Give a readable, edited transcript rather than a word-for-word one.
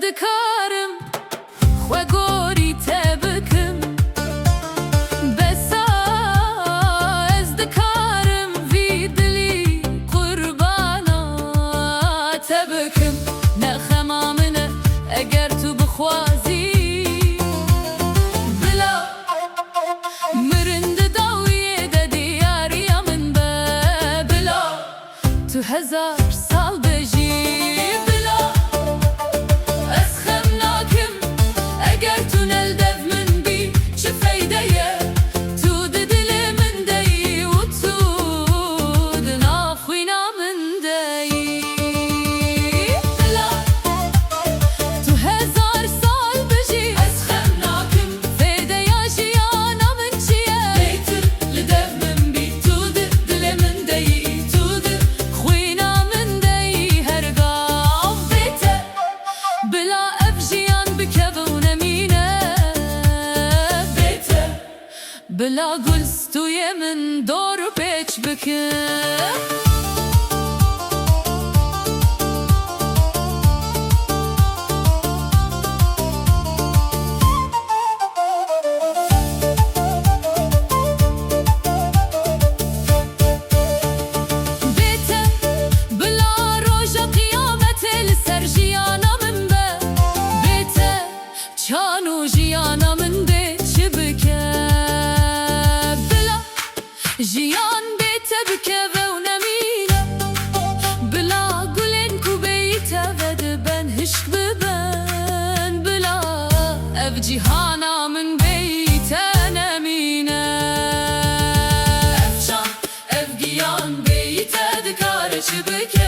دكارم خو گوری تبکم بسا از دکارم وی دلی قربانا تبکم نخما منه اگر تو بخوازی بلا مرند داویه ده دیاری من بلا تو هزار سال بجی بلا گلستوی من دور پیچ بکن جیان بیت بکه و نمینه بلا گلین کو بیت ود بن هشک ببن بلا اف جهانا من بیت نمینه اف شان اف گیان بیت دکار چه بکه